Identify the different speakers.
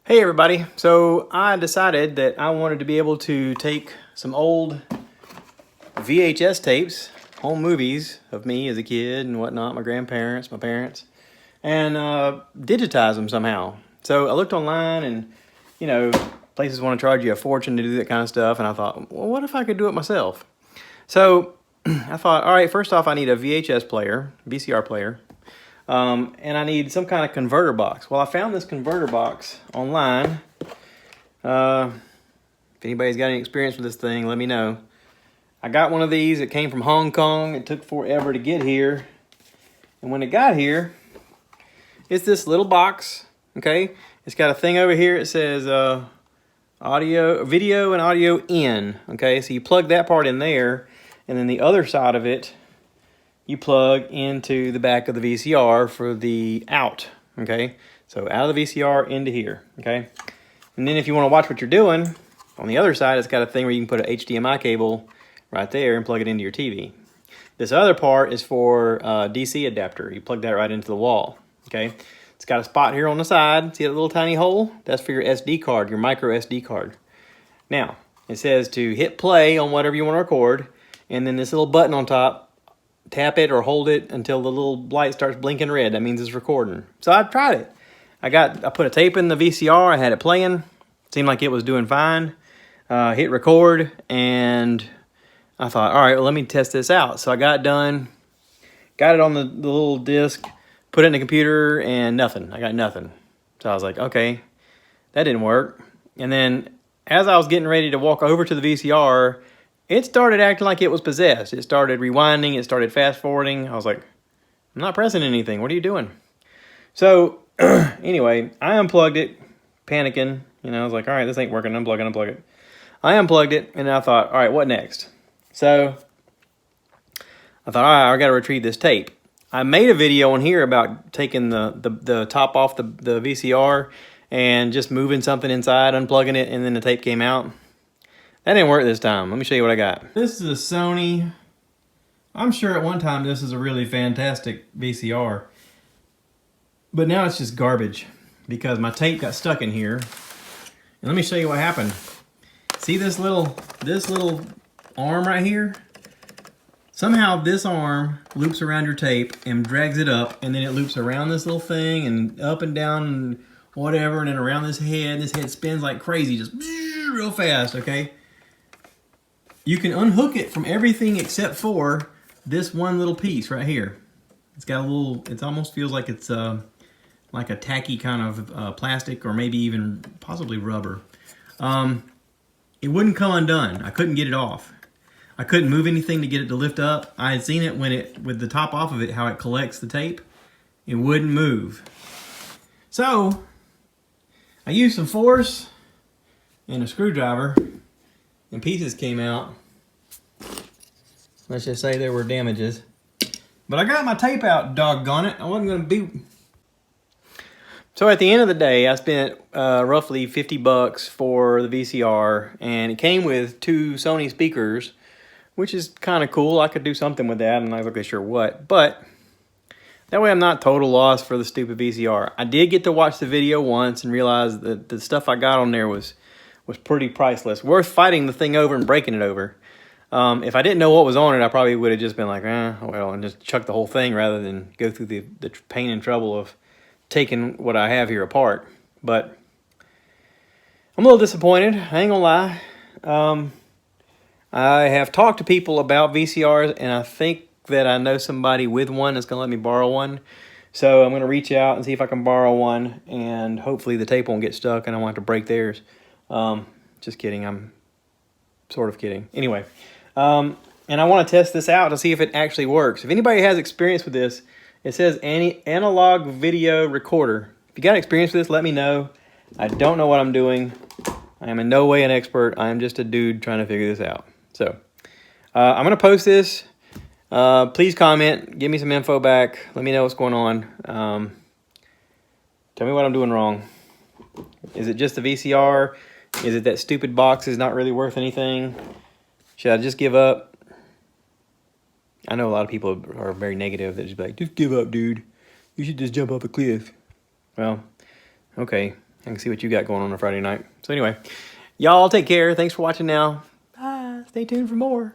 Speaker 1: Hey everybody, so I decided that I wanted to be able to take some old VHS tapes, home movies of me as a kid and whatnot, my grandparents, my parents, and digitize them somehow. So I looked online and, places want to charge you a fortune to do that kind of stuff, and I thought, well, what if I could do it myself? So I thought, all right, first off, I need a VHS player, VCR player. And I need some kind of converter box. Well, I found this converter box online. If anybody's got any experience with this thing, let me know. I got one of these. It came from Hong Kong. It took forever to get here. And when it got here, it's this little box, okay? It's got a thing over here. It says video and audio in, okay? So you plug that part in there, and then the other side of it, you plug into the back of the VCR for the out, okay? So out of the VCR into here, okay? And then if you want to watch what you're doing, on the other side, it's got a thing where you can put an HDMI cable right there and plug it into your TV. This other part is for DC adapter. You plug that right into the wall, okay? It's got a spot here on the side. See that little tiny hole? That's for your SD card, your micro SD card. Now, it says to hit play on whatever you want to record, and then this little button on top, tap it or hold it until the little light starts blinking red. That means it's recording. So I tried it. I put a tape in the VCR. I had it playing. Seemed like it was doing fine. Hit record, and I thought, all right, well, let me test this out. So I got it done, got it on the little disc, put it in the computer, and nothing. I got nothing. So I was like, okay, that didn't work. And then as I was getting ready to walk over to the VCR, it started acting like it was possessed. It started rewinding. It started fast forwarding. I was like, I'm not pressing anything. What are you doing? So anyway, I unplugged it, panicking. I was like, all right, this ain't working. Unplug it. I unplugged it, and I thought, all right, what next? So I thought, all right, I got to retrieve this tape. I made a video on here about taking the top off the VCR and just moving something inside, unplugging it, and then the tape came out. That didn't work this time. Let me show you what I got. This is a Sony. I'm sure at one time this is a really fantastic VCR. But now it's just garbage because my tape got stuck in here. And let me show you what happened. See this little arm right here? Somehow this arm loops around your tape and drags it up, and then it loops around this little thing and up and down and whatever, and then around this head. This head spins like crazy, just real fast, okay? You can unhook it from everything except for this one little piece right here. It's got a little, it almost feels like it's like a tacky kind of plastic, or maybe even possibly rubber. It wouldn't come undone. I couldn't get it off. I couldn't move anything to get it to lift up. I had seen it with the top off of it, how it collects the tape. It wouldn't move. So I used some force and a screwdriver, and pieces came out. Let's just say there were damages. But I got my tape out, doggone it. I wasn't going to be... So at the end of the day, I spent roughly $50 for the VCR, and it came with 2 Sony speakers, which is kind of cool. I could do something with that. I'm not exactly sure what, but that way I'm not total loss for the stupid VCR. I did get to watch the video once and realize that the stuff I got on there was pretty priceless. Worth fighting the thing over and breaking it over. If I didn't know what was on it, I probably would have just been like, well, and just chuck the whole thing rather than go through the pain and trouble of taking what I have here apart. But I'm a little disappointed. I ain't gonna lie. I have talked to people about VCRs, and I think that I know somebody with one that's gonna let me borrow one. So I'm gonna reach out and see if I can borrow one, and hopefully the tape won't get stuck and I won't have to break theirs. Just kidding. I'm sort of kidding. Anyway, and I want to test this out to see if it actually works. If anybody has experience with this, it says analog video recorder. If you got experience with this, let me know. I don't know what I'm doing. I am in no way an expert. I am just a dude trying to figure this out. So I'm going to post this. Please comment. Give me some info back. Let me know what's going on. Tell me what I'm doing wrong. Is it just the VCR? Is it that stupid box is not really worth anything? Should I just give up? I know a lot of people are very negative. They're just like, just give up, dude. You should just jump off a cliff. Well, okay. I can see what you got going on Friday night. So anyway, y'all take care. Thanks for watching now. Bye. Stay tuned for more.